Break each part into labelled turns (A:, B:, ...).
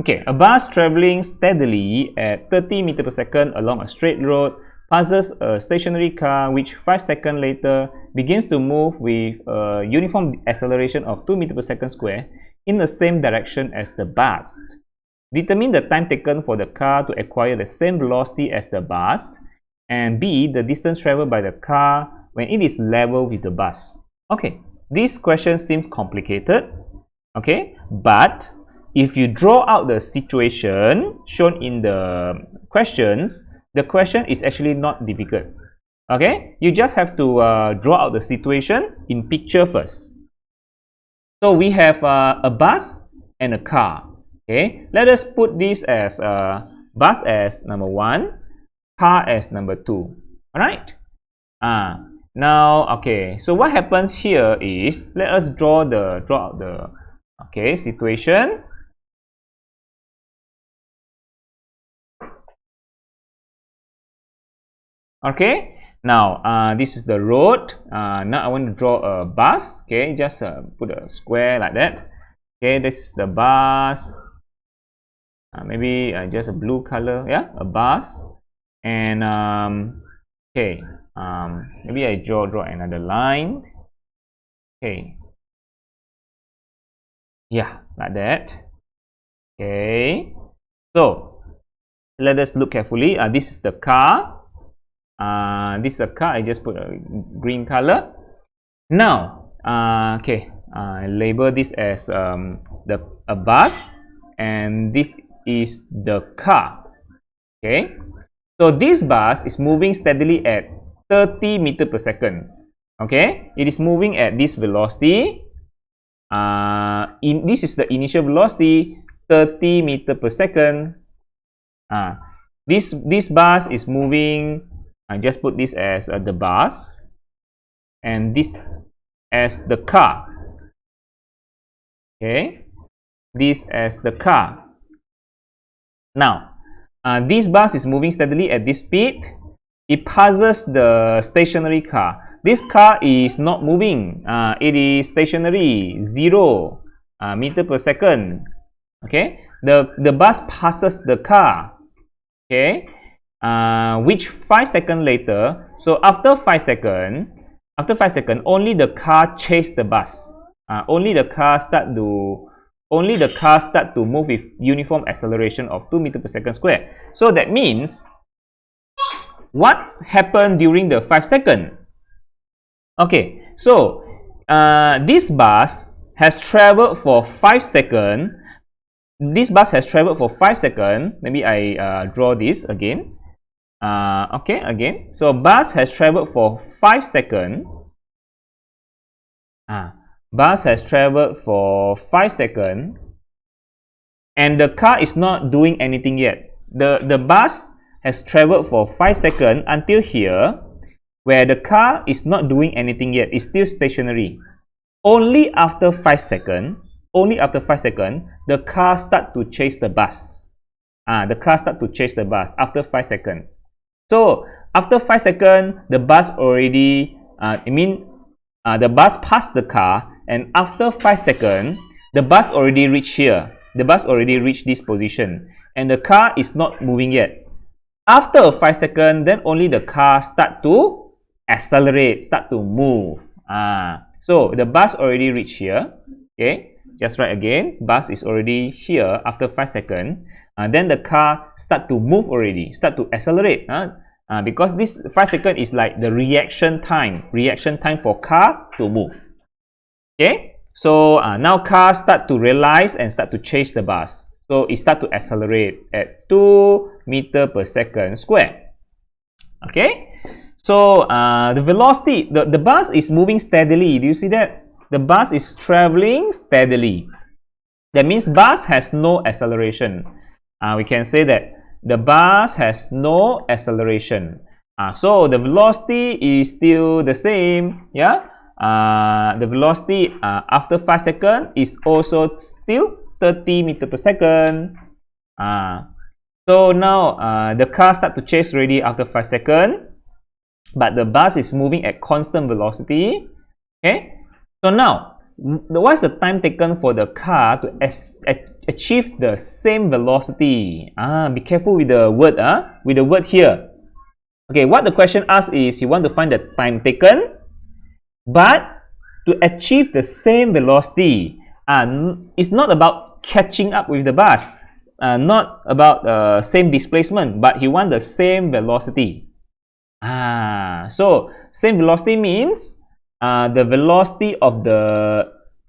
A: Okay, a bus traveling steadily at 30 meters per second along a straight road passes a stationary car which 5 seconds later begins to move with a uniform acceleration of 2 meters per second square in the same direction as the bus. Determine the time taken for the car to acquire the same velocity as the bus, and B, the distance traveled by the car when it is level with the bus. Okay, this question seems complicated, okay, but if you draw out the situation shown in the questions, the question is actually not difficult. Okay, you just have to draw out the situation in picture first. So we have a bus and a car. Okay, let us put this as bus as number 1, car as number 2. All right. Now, okay. So what happens here is, let us draw out the okay situation. Okay. Now, this is the road. Now I want to draw a bus. Okay, just put a square like that. Okay, this is the bus. Maybe just a blue color. Yeah, a bus. And okay, maybe I draw another line. Okay. Yeah, like that. Okay. So let us look carefully. This is the car. This is a car. I just put a green color. Now, okay, I label this as a bus, and this is the car. Okay, so this bus is moving steadily at 30 meters per second. Okay, it is moving at this velocity. This is the initial velocity, 30 meters per second. This bus is moving. I just put this as the bus, and this as the car. Okay, this as the car. Now, this bus is moving steadily at this speed. It passes the stationary car. This car is not moving. It is stationary, 0 meter per second. Okay, the bus passes the car. Okay, which 5 seconds later. So after 5 seconds, only the car chase the bus. Only the car start to move with uniform acceleration of 2 meters per second square. So that means, what happened during the 5 seconds? Okay, so this bus has traveled for 5 seconds. This bus has traveled for 5 seconds. Maybe I draw this again. Okay, again. So bus has traveled for 5 seconds. Bus has traveled for 5 seconds, and the car is not doing anything yet. The bus has traveled for 5 seconds until here, where the car is not doing anything yet. It's still stationary. Only after 5 seconds, the car start to chase the bus. The car start to chase the bus after 5 seconds. So after 5 seconds, the bus already, the bus passed the car, and after 5 seconds, the bus already reached here. The bus already reached this position, and the car is not moving yet. After 5 seconds, then only the car start to accelerate, start to move. So the bus already reached here. Okay, just write again. Bus is already here after 5 seconds. Then the car start to move already, start to accelerate. Because this 5 seconds is like the reaction time for car to move. Okay, so now car start to realize and start to chase the bus. So it start to accelerate at 2 meters per second square. Okay, so the velocity, the bus is moving steadily. Do you see that? The bus is traveling steadily. That means bus has no acceleration. We can say that the bus has no acceleration. So the velocity is still the same. Yeah. The velocity after 5 seconds is also still 30 meters per second. So now the car start to chase already after 5 seconds, but the bus is moving at constant velocity. Okay. So now, what's the time taken for the car achieve the same velocity. Be careful with the word, with the word here. Okay, what the question asks is you want to find the time taken, but to achieve the same velocity. It's not about catching up with the bus, not about same displacement, but he wants the same velocity. So same velocity means the velocity of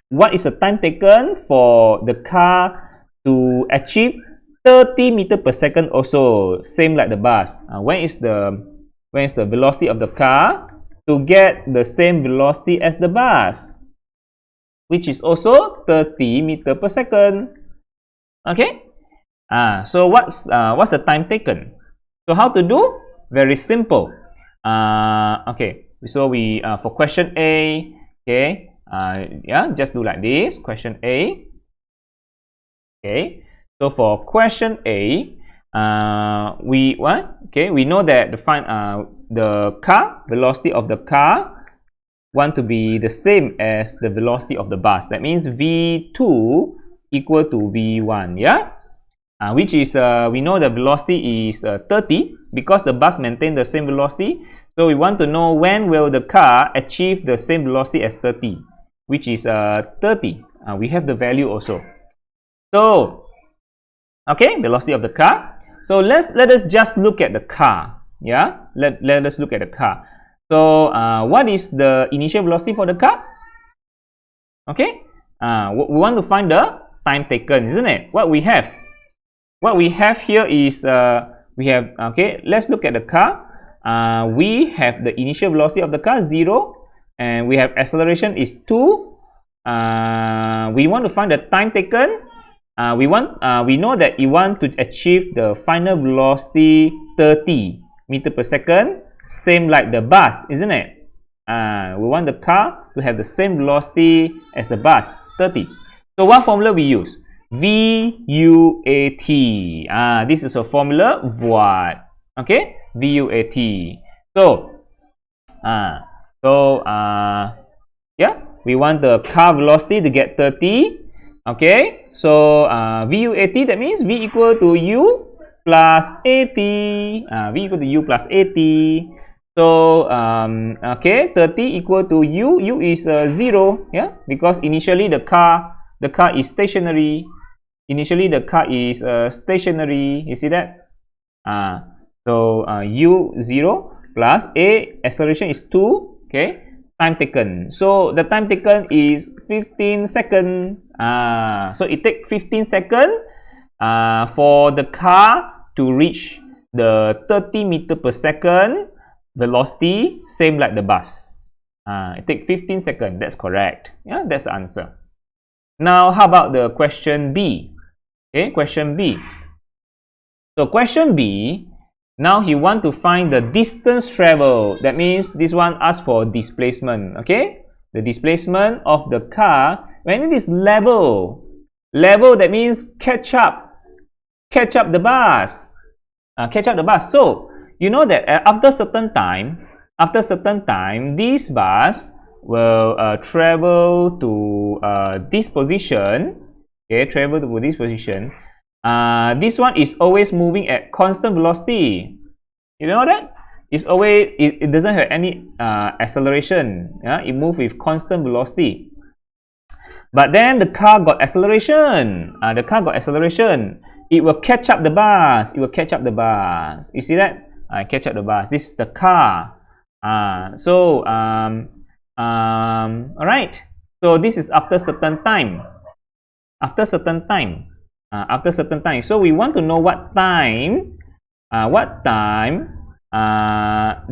A: what is the time taken for the car to achieve 30 meters per second also, same like the bus. When is the velocity of the car to get the same velocity as the bus, which is also 30 meters per second. Okay. So what's the time taken? So how to do? Very simple. Okay. So we for question A, okay. Just do like this. Question A. Okay. So for question A, we know that the car velocity of the car want to be the same as the velocity of the bus. That means V2 equal to V1. Which is we know the velocity is 30 because the bus maintain the same velocity. So we want to know when will the car achieve the same velocity as 30, which is 30. We have the value also. So okay, velocity of the car. So let us just look at the car. Let us look at the car. So what is the initial velocity for the car? Okay, we want to find the time taken, isn't it? What we have here is we have, okay, let's look at the car. We have the initial velocity of the car 0, and we have acceleration is 2. We want to find the time taken. We know that you want to achieve the final velocity 30 meters per second, same like the bus, isn't it? We want the car to have the same velocity as the bus, 30. So what formula we use? VUAT. This is a formula VUAT. Okay, VUAT. So we want the car velocity to get 30. Okay, so VUAT, that means V equal to U plus AT. V equal to U plus AT. So okay, 30 equal to U. U is 0. Because initially the car is stationary. Initially the car is stationary. You see that? So U 0 plus A, acceleration is 2. Okay, time taken. So the time taken is 15 seconds. So it takes 15 seconds for the car to reach the 30 meters per second velocity, same like the bus. It takes 15 seconds. That's correct. That's the answer. Now, how about the question B? Okay, question B. So question B, now he want to find the distance traveled. That means this one asks for displacement. Okay, the displacement of the car when it is level. Level, that means catch up the bus. So you know that after certain time, this bus will travel to this position. Okay, travel to this position. This one is always moving at constant velocity. You know that? It's always, it doesn't have any acceleration. It moves with constant velocity. But then the car got acceleration. It will catch up the bus. You see that? Catch up the bus. This is the car. Alright. So this is after certain time. So we want to know what time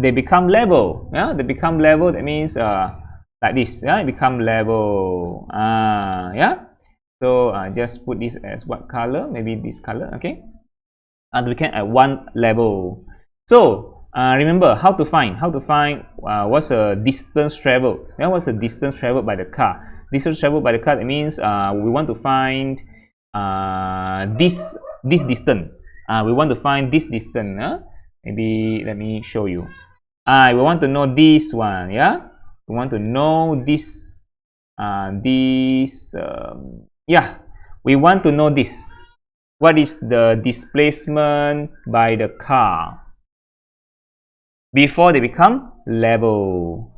A: they become level. They become level. That means like this. It become level. So just put this as what color? Maybe this color. Okay. And we can at one level. So remember how to find what's a distance traveled. What's the distance traveled by the car? Distance traveled by the car, it means we want to find this distance. We want to find this distance. Maybe let me show you. We want to know this one. We want to know this. We we want to know this. What is the displacement by the car before they become level?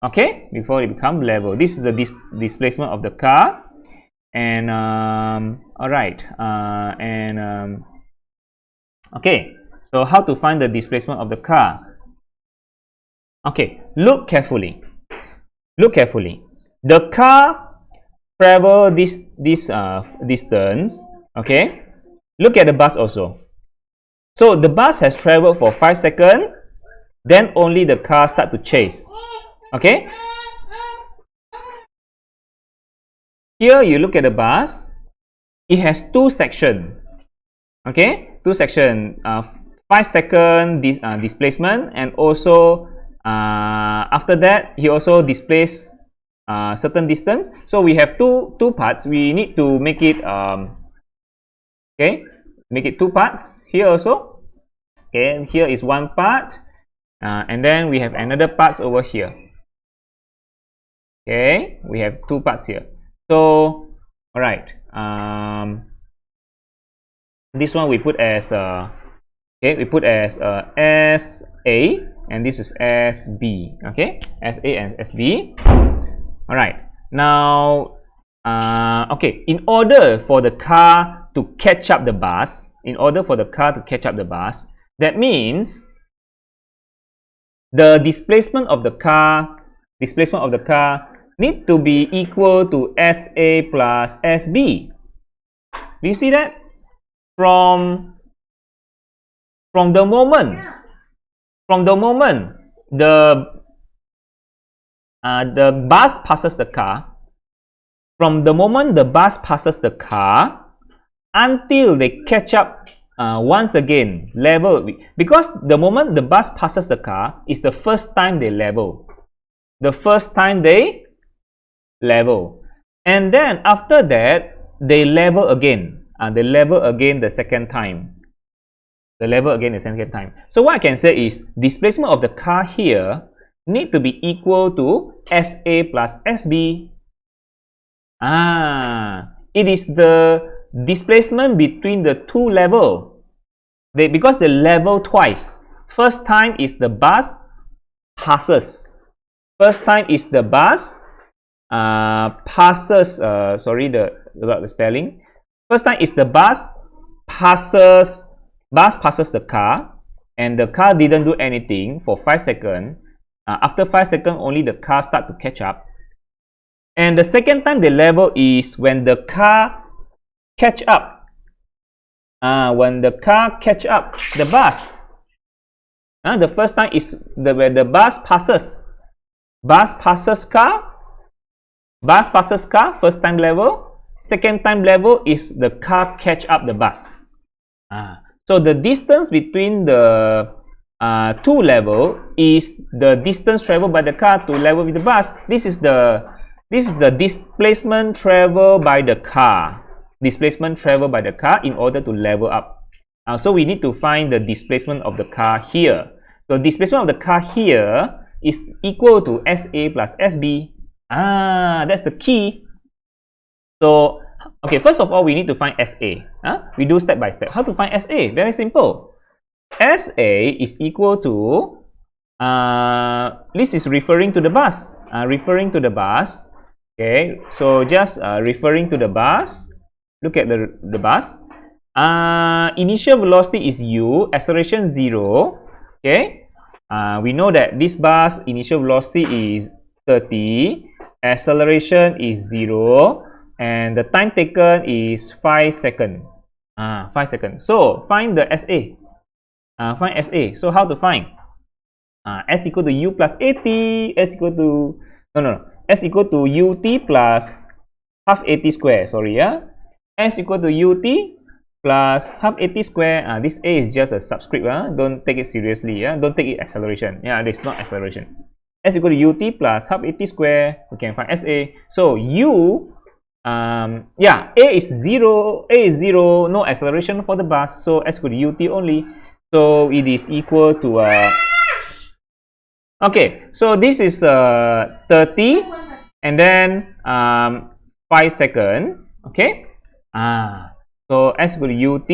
A: Okay, before they become level. This is the displacement of the car. And all right, okay, so how to find the displacement of the car? Okay, look carefully. Look carefully. The car travel this distance. Okay, look at the bus also. So the bus has traveled for 5 seconds, then only the car start to chase. Okay, here you look at the bus. It has 2 sections. Okay, 2 sections. 5-second displacement, and also after that he also displays certain distance. So we have two parts. We need to make it okay, make it 2 parts here also. Okay, and here is 1 part, and then we have another parts over here. Okay, we have 2 parts here. So all right, this one we put as okay, we put as SA, and this is SB. Okay, SA and SB. All right, now okay, in order for the car to catch up the bus, that means the displacement of the car need to be equal to SA plus SB. Do you see that? From the moment the bus passes the car, until they catch up once again level, because the moment the bus passes the car is the first time they level. And then after that they level again. The second time. So what I can say is displacement of the car here need to be equal to SA plus SB. It is the displacement between the 2 levels. Because they level twice. First time is the bus passes. Sorry about the spelling. First time is the bus passes the car, and the car didn't do anything for 5 seconds. After 5 seconds, only the car start to catch up. And the second time they level is when the car catch up. When the car catch up the bus. The first time is when the bus passes. Car, first time level. Second time level is the car catch up the bus. So the distance between the 2 level is the distance traveled by the car to level with the bus. This is the displacement traveled by the car. In order to level up. So we need to find the displacement of the car here. So displacement of the car here is equal to SA plus SB. That's the key. So, okay, first of all, we need to find SA. We do step by step. How to find SA? Very simple. SA is equal to, this is referring to the bus. Okay, so just referring to the bus. Look at the bus. Initial velocity is U, acceleration 0. Okay, we know that this bus initial velocity is 30, acceleration is 0. And the time taken is 5 seconds. 5 seconds. So find the SA. So how to find? S equal to U plus AT. S equal to UT plus half AT square. Sorry, S equal to UT plus half AT square. This A is just a subscript. Don't take it seriously. Don't take it acceleration. This is not acceleration. S equal to UT plus half AT square. We can find SA. So U. A is 0, no acceleration for the bus, so S equal to UT only, so it is equal to okay, so this is 30 and then 5 seconds. Okay, So S equal to UT.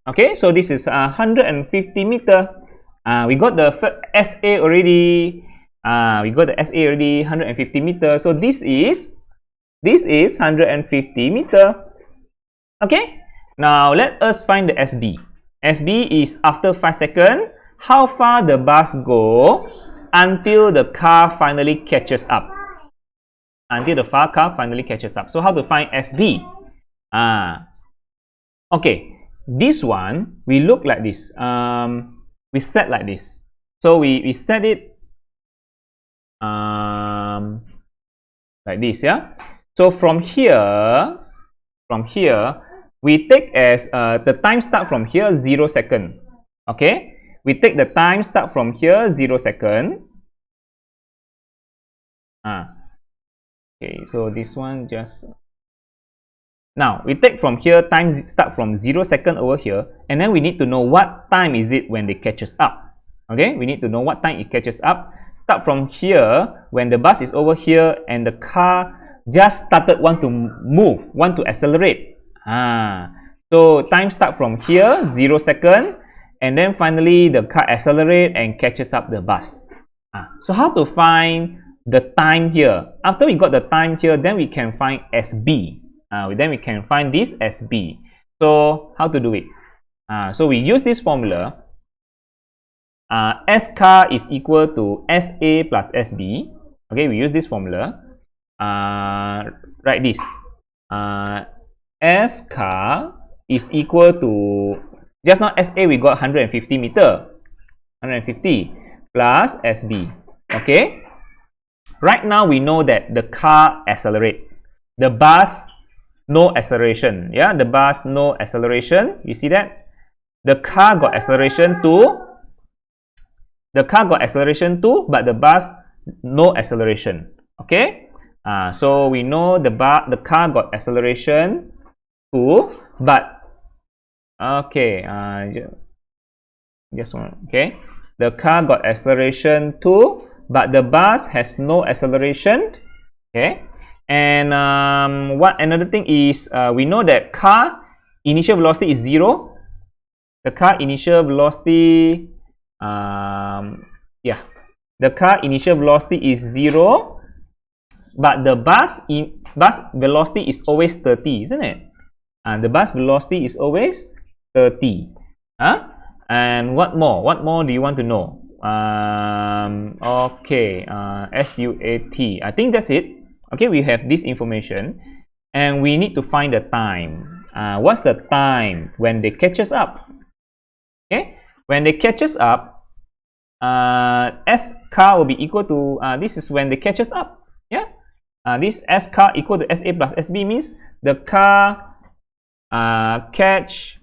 A: Okay, so this is 150 meter. We got the SA already. We got the SA already, 150 meter. So this is 150 meter. Okay, now let us find the SB. SB is after 5 seconds, how far the bus go until the car finally catches up. Until the car finally catches up. So how to find SB? Okay, this one we look like this. We set like this. So we set it like this, yeah. So from here we take as the time start from here 0 second. Okay, we take the time start from here 0 second. Okay, so this one just now we take from here time start from 0 second over here, and then we need to know what time is it when they catches up. Okay, we need to know what time it catches up. Start from here when the bus is over here and the car just started want to move, want to accelerate. So time start from here 0 second, and then finally the car accelerate and catches up the bus. So how to find the time here? After we got the time here, then we can find SB. Then we can find this SB. So how to do it? So we use this formula. S car is equal to SA plus SB. Okay, we use this formula. Write this. S car is equal to, just now SA we got 150 meter. 150 plus SB. Okay. Right now we know that the car accelerate. The bus no acceleration. Yeah, the bus no acceleration. You see that? The car got acceleration too. The car got acceleration too, but the bus no acceleration. Okay. So we know the car got acceleration too, but okay. Just one. Okay. The car got acceleration too, but the bus has no acceleration. Okay. And what another thing is, we know that car initial velocity is 0. The car initial velocity, the car initial velocity is 0, but the bus velocity is always 30, isn't it? The bus velocity is always 30. And what more? What more do you want to know? Okay, SUAT. I think that's it. Okay, we have this information, and we need to find the time. What's the time when they catches up? Okay, when they catches up, S car will be equal to, this is when they catches up. Yeah, this S car equal to SA plus SB means the car catch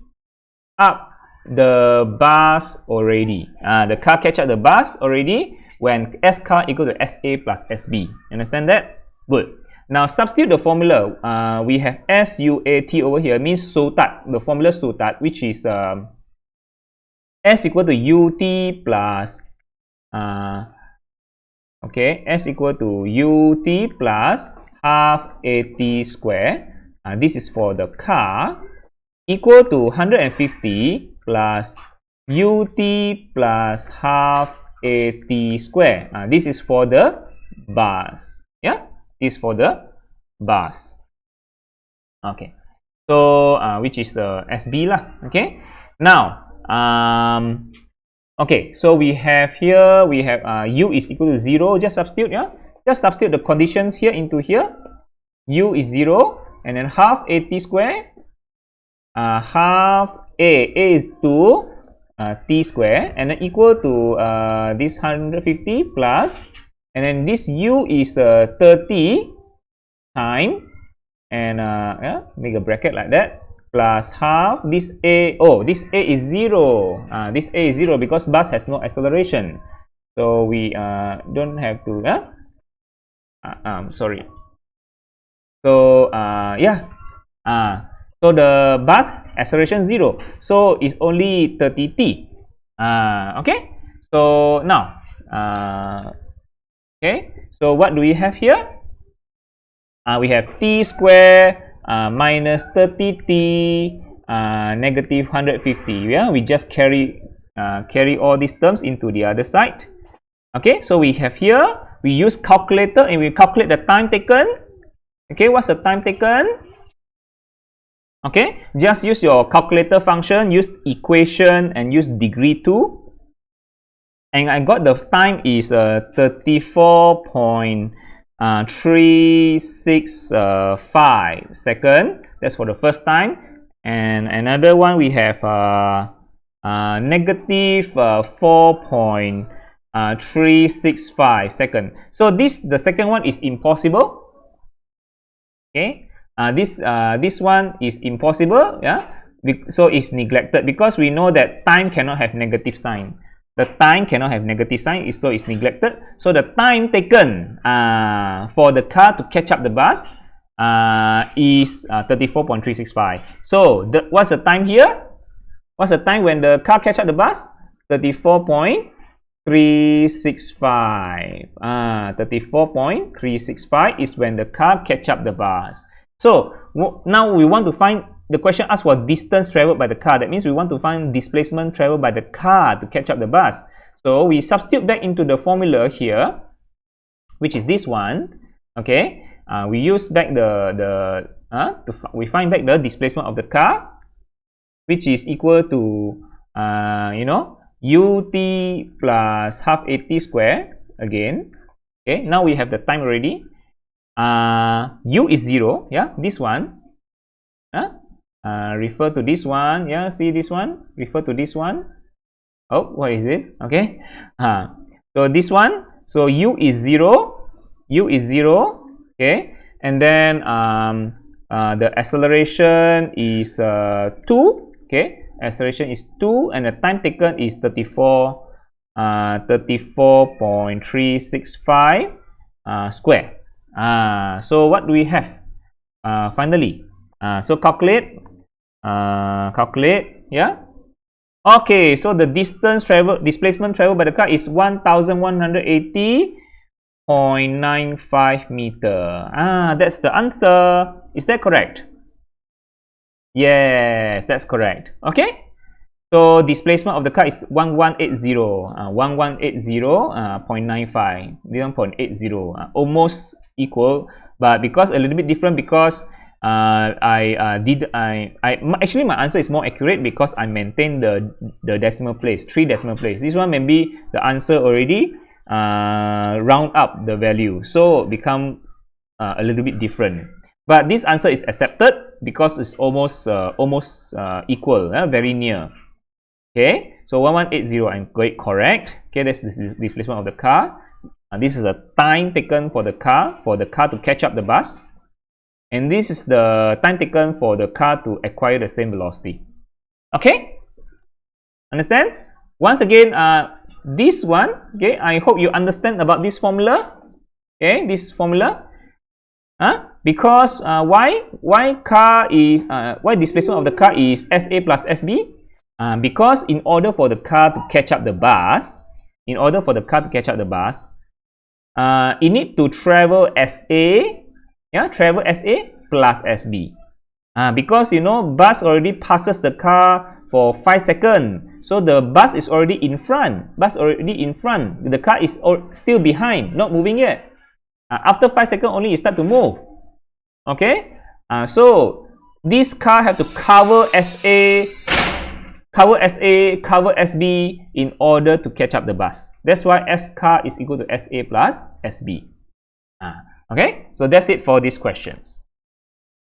A: up the bus already. The car catch up the bus already when S car equal to SA plus SB. Understand that? Good. Now substitute the formula. We have SUAT over here, means SUTAT. The formula SUTAT, which is S equal to UT plus okay, S equal to UT plus half AT square. This is for the car, equal to 150 plus UT plus half AT square. This is for the bus. Yeah, this is for the bus. Okay, so which is the SB lah. Okay, now okay, so we have here, we have U is equal to 0. Just substitute, yeah, just substitute the conditions here into here. U is 0, and then half AT square, half A is 2 T square, and then equal to this 150 plus, and then this U is 30 time, and yeah, make a bracket like that, plus half this A. Oh, this A is 0. This A is 0 because bus has no acceleration, so we don't have to. Sorry. So yeah. So the bus acceleration 0, so it's only 30 T. Okay. So now, okay. So what do we have here? We have T square minus 30t negative 150. Yeah, we just carry all these terms into the other side. Okay, so we have here, we use calculator and we calculate the time taken. Okay, what's the time taken? Okay, just use your calculator function, use equation and use degree 2. And I got the time is 34.365 second. That's for the first time. And another one we have negative 4.365 second. So the second one is impossible. Okay, this one is impossible. Yeah, so it's neglected because we know that time cannot have negative sign. The time cannot have negative sign, so it's neglected. So the time taken for the car to catch up the bus is 34.365. So what's the time here? What's the time when the car catch up the bus? 34.365. 34.365 is when the car catch up the bus. So now we want to find, the question asks for distance traveled by the car. That means we want to find displacement traveled by the car to catch up the bus. So we substitute back into the formula here, which is this one. Okay, we use back we find back the displacement of the car, which is equal to ut plus half at square again. Okay, now we have the time already. U is 0. Yeah, this one. Refer to this one. Yeah, see this one, refer to this one. Oh, what is this? Okay, so this one, so u is 0. Okay, and then the acceleration is 2. Okay, acceleration is 2 and the time taken is 34.365 square. So what do we have finally? So calculate, yeah. Okay, so the displacement traveled by the car is 1180.95 meter. That's the answer. Is that correct? Yes, that's correct. Okay, so displacement of the car is 1180.95, 0.80, almost equal, but because a little bit different because actually my answer is more accurate because I maintain the decimal place, 3 decimal place. This one maybe the answer already round up the value, so become a little bit different. But this answer is accepted because it's almost equal, very near. Okay, so 1180, I'm correct. Okay, that's the displacement of the car. This is the time taken for the car to catch up the bus. And this is the time taken for the car to acquire the same velocity. Okay? Understand? Once again, this one, okay, I hope you understand about this formula. Okay, this formula. Because why displacement of the car is SA plus SB? Because in order for the car to catch up the bus, it need to travel SA. Yeah, travel SA plus SB. Because bus already passes the car for 5 seconds, so the bus is already in front. The car is still behind, not moving yet. After 5 seconds only, it start to move. Okay, so this car have to cover SA, cover SB in order to catch up the bus. That's why S car is equal to SA plus SB. Okay, so that's it for these questions.